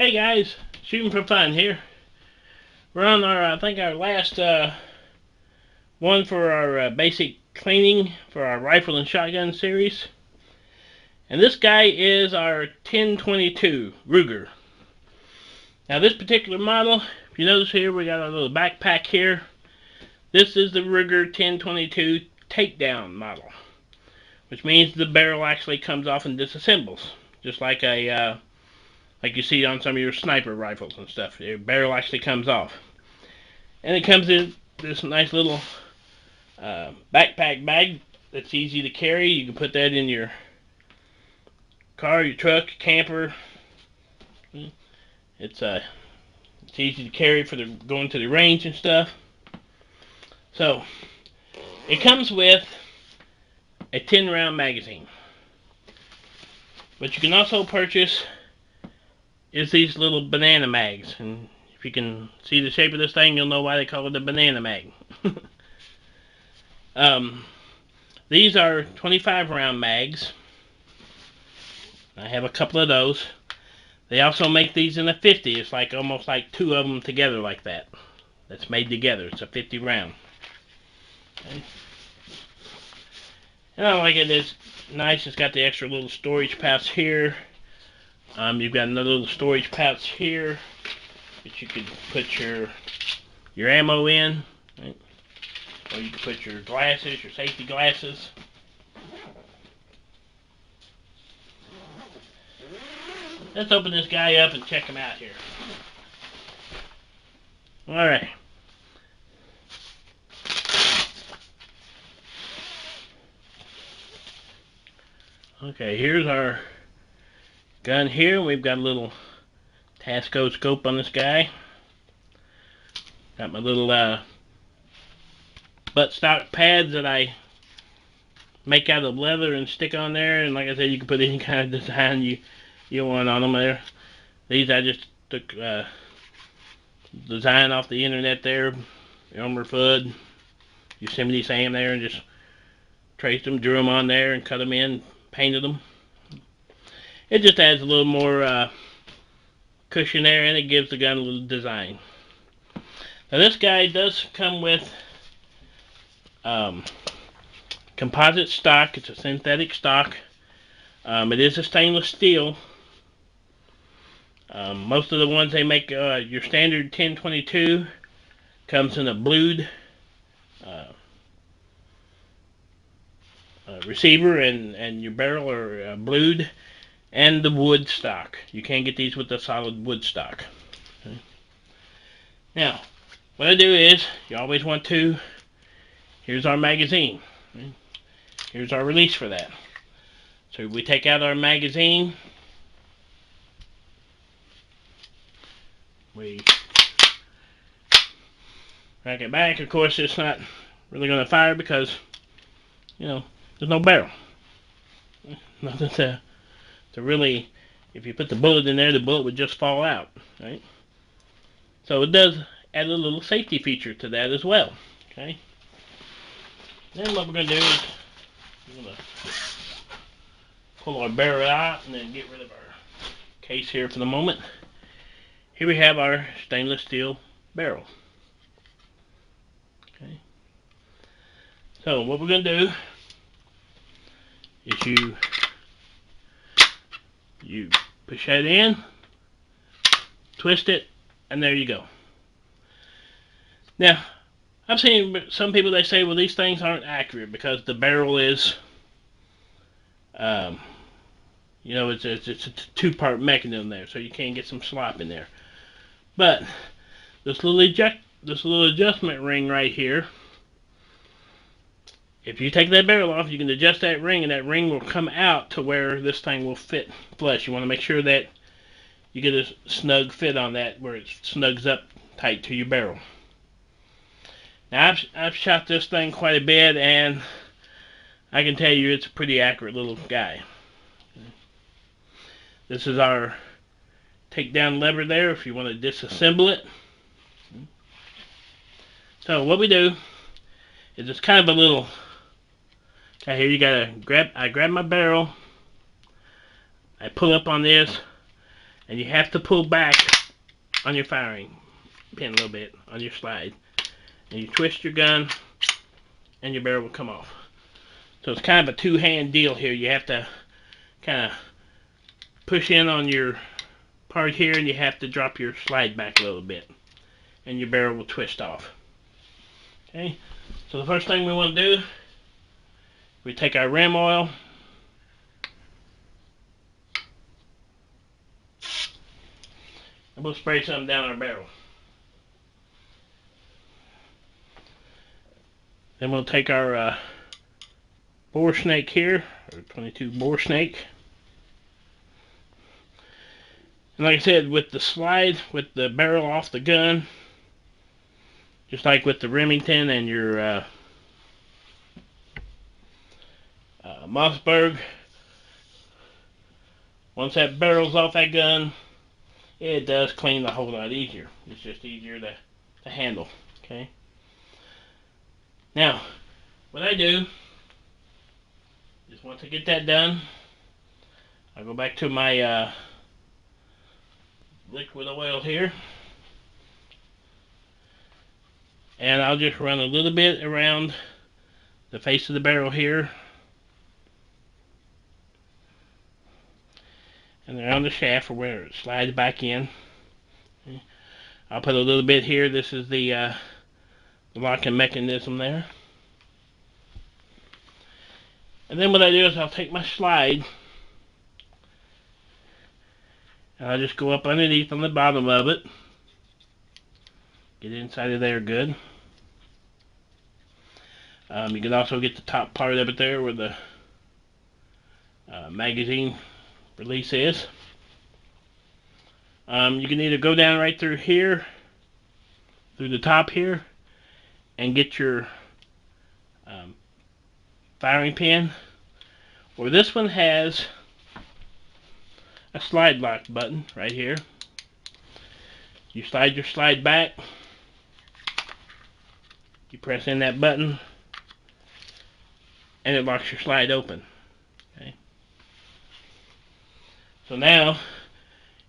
Hey guys, shooting for fun here. We're on our, I think our last one for our basic cleaning for our rifle and shotgun series. And this guy is our 1022 Ruger. Now this particular model, if you notice here, we got our little backpack here. This is the Ruger 1022 takedown model, which means the barrel actually comes off and disassembles, just like a like you see on some of your sniper rifles and stuff. The barrel actually comes off. And it comes in this nice little backpack bag that's easy to carry. You can put that in your car, your truck, your camper. It's easy to carry for going to the range and stuff. So, it comes with a 10-round magazine. But you can also purchase is these little banana mags, and if you can see the shape of this thing, you'll know why they call it a banana mag. These are 25-round mags. I have a couple of those. They also make these in a 50. It's like almost like two of them together like that. That's made together. It's a 50 round. Okay. And I like it. It's nice. It's got the extra little storage pouch here. You've got another little storage pouch here that you could put your ammo in, right? Or you can put your glasses, your safety glasses. Let's open this guy up and check him out here. Alright. Okay, here's our gun here. We've got a little Tasco scope on this guy. Got my little buttstock pads that I make out of leather and stick on there, and like I said, you can put any kind of design you want on them there. These I just took design off the internet there, Elmer Fudd, Yosemite Sam there, and just traced them, drew them on there, and cut them in, painted them. It just adds a little more cushion there, and it gives the gun a little design. Now this guy does come with composite stock. It's a synthetic stock. It is a stainless steel. Most of the ones they make, your standard 1022 comes in a blued receiver, and your barrel are blued, and the wood stock. You can't get these with the solid wood stock. Okay. Now, what I do is, you always want to, here's our magazine. Okay. Here's our release for that. So we take out our magazine. We rack it back. Of course, it's not really going to fire because, you know, there's no barrel. Nothing to really, if you put the bullet in there, the bullet would just fall out, right? So it does add a little safety feature to that as well, okay? Then what we're going to do is we're going to pull our barrel out and then get rid of our case here for the moment. Here we have our stainless steel barrel. Okay. So what we're going to do is you push that in, twist it, and there you go. Now, I've seen some people, they say, well, these things aren't accurate because the barrel is, you know, it's a two-part mechanism there, so you can't get some slop in there. But this little adjustment ring right here, if you take that barrel off, you can adjust that ring, and that ring will come out to where this thing will fit flush. You want to make sure that you get a snug fit on that, where it snugs up tight to your barrel. Now, I've shot this thing quite a bit, and I can tell you it's a pretty accurate little guy. This is our takedown lever there if you want to disassemble it. So what we do is it's kind of a little, okay, here you gotta I grab my barrel, I pull up on this, and you have to pull back on your firing pin a little bit on your slide, and you twist your gun and your barrel will come off. So it's kind of a two-hand deal here. You have to kind of push in on your part here, and you have to drop your slide back a little bit, and your barrel will twist off. Okay, so the first thing we want to do, we take our rim oil, and we'll spray some down our barrel. Then we'll take our bore snake here, or 22 bore snake. And like I said, with the slide, with the barrel off the gun, just like with the Remington and your Mossberg, once that barrel's off that gun, it does clean a whole lot easier. It's just easier to handle. Okay. Now, what I do is once I get that done, I'll go back to my liquid oil here, and I'll just run a little bit around the face of the barrel here and around the shaft for where it slides back in. Okay. I'll put a little bit here. This is the locking mechanism there. And then what I do is I'll take my slide and I'll just go up underneath on the bottom of it. Get inside of there good. You can also get the top part of it there where the magazine release is. You can either go down right through here, through the top here, and get your firing pin, or this one has a slide lock button right here. You slide your slide back, you press in that button, and it locks your slide open. Okay. So now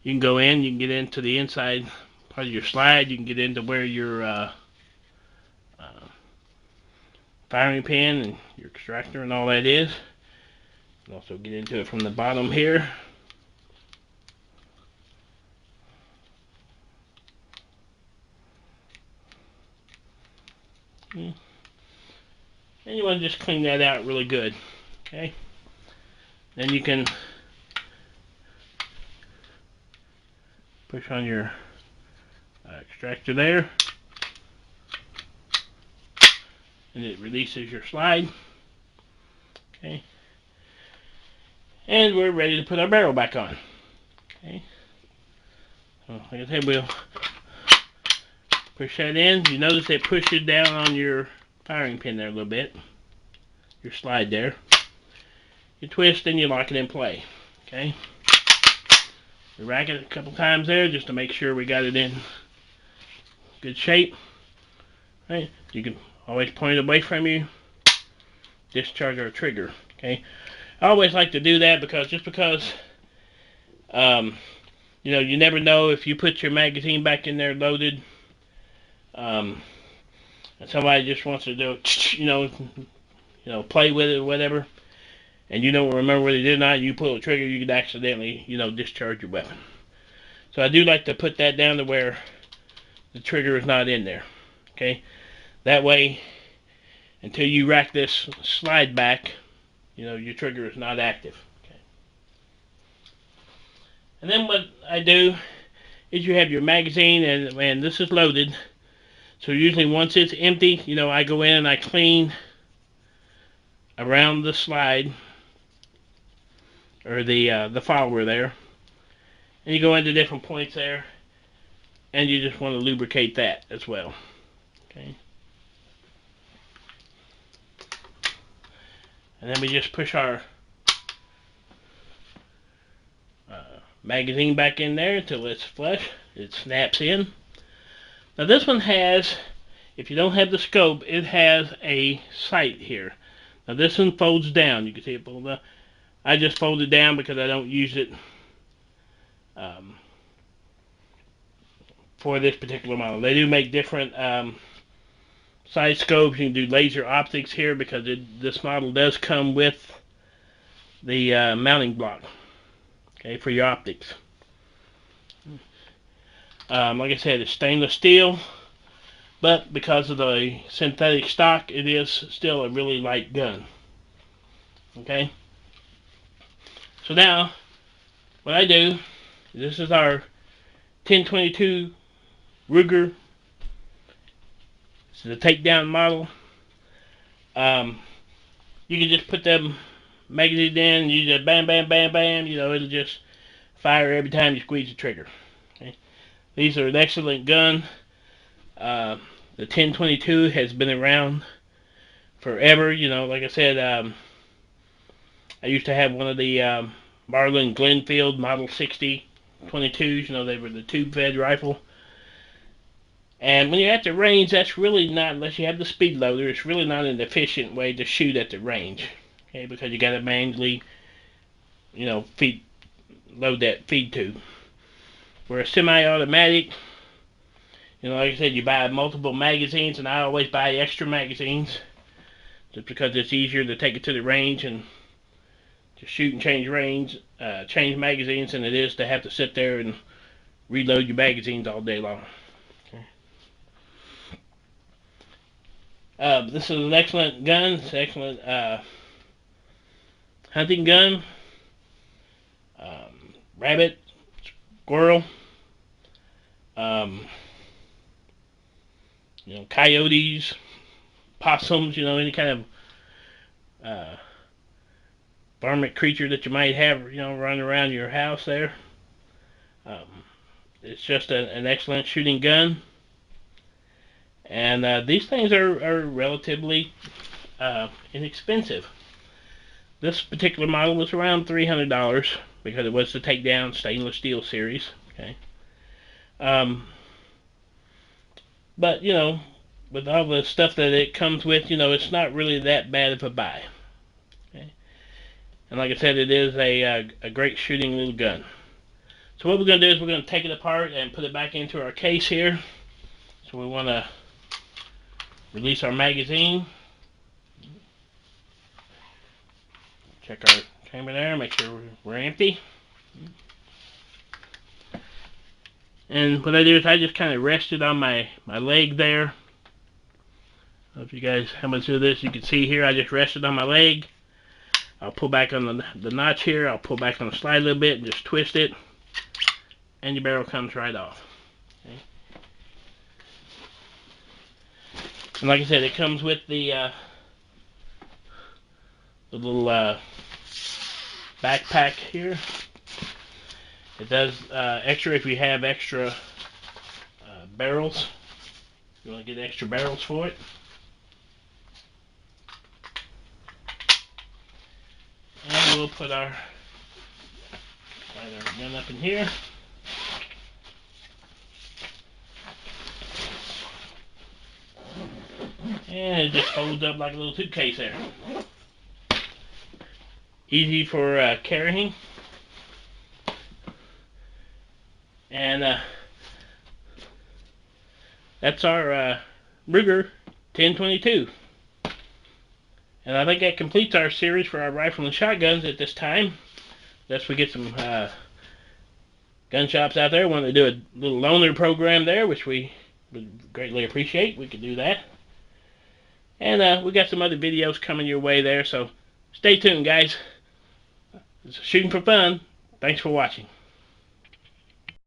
you can go in, you can get into the inside part of your slide, you can get into where your firing pin and your extractor and all that is. You can also get into it from the bottom here. And you want to just clean that out really good. Okay. Then you can push on your extractor there, and it releases your slide. Okay. And we're ready to put our barrel back on. Okay. So like I said, we'll push that in. You notice it pushes down on your firing pin there a little bit. Your slide there. You twist and you lock it in play. Okay. We rack it a couple times there just to make sure we got it in good shape. Right. You can always point it away from you. Discharge our trigger. Okay. I always like to do that because you know, you never know if you put your magazine back in there loaded, and somebody just wants to do, you know, play with it or whatever, and you don't remember whether they did or not. You pull the trigger, you could accidentally, you know, discharge your weapon. So I do like to put that down to where the trigger is not in there. Okay, that way, until you rack this slide back, you know, your trigger is not active. Okay. And then what I do is you have your magazine, and this is loaded. So usually once it's empty, you know, I go in and I clean around the slide, or the follower there. And you go into different points there, and you just want to lubricate that as well. Okay. And then we just push our magazine back in there until it's flush. It snaps in. Now this one has, if you don't have the scope, it has a sight here. Now this one folds down. You can see it fold down. I just fold it down because I don't use it for this particular model. They do make different side scopes. You can do laser optics here because this model does come with the mounting block, okay, for your optics. Like I said, it's stainless steel, but because of the synthetic stock, it is still a really light gun. Okay. So now, what I do, this is our 1022 Ruger. This is a takedown model. You can just put them magazines in, and you just bam, bam, bam, bam. You know, it'll just fire every time you squeeze the trigger. Okay. These are an excellent gun. The 1022 has been around forever. You know, like I said, I used to have one of the Marlin Glenfield Model 60 22s. You know, they were the tube-fed rifle. And when you're at the range, that's really not, unless you have the speed loader, it's really not an efficient way to shoot at the range. Okay, because you got to manually, you know, load that feed tube. Where a semi-automatic, you know, like I said, you buy multiple magazines, and I always buy extra magazines, just because it's easier to take it to the range and to shoot and change magazines than it is to have to sit there and reload your magazines all day long. Okay. This is an excellent gun. It's an excellent hunting gun. Rabbit, squirrel, you know, coyotes, possums, you know, any kind of varmint creature that you might have, you know, running around your house there. It's just an excellent shooting gun. And these things are relatively inexpensive. This particular model was around $300 because it was the takedown stainless steel series. Okay. But, you know, with all the stuff that it comes with, you know, it's not really that bad of a buy. Okay. And like I said, it is a great shooting little gun. So what we're going to do is we're going to take it apart and put it back into our case here. So we want to release our magazine. Check our chamber there, make sure we're empty. And what I do is I just kind of rest it on my leg there. I don't know if you guys, how much of this you can see here. I just rest it on my leg. I'll pull back on the notch here. I'll pull back on the slide a little bit and just twist it. And your barrel comes right off. Okay. And like I said, it comes with the little backpack here. It does extra if you have extra barrels. You want to get extra barrels for it. And we'll put our gun up in here. And it just folds up like a little suitcase there. Easy for carrying. And that's our Ruger 1022. And I think that completes our series for our rifle and shotguns at this time. Unless we get some gun shops out there want to do a little loaner program there, which we would greatly appreciate. We could do that. And we got some other videos coming your way there, so stay tuned, guys. It's shooting for fun. Thanks for watching.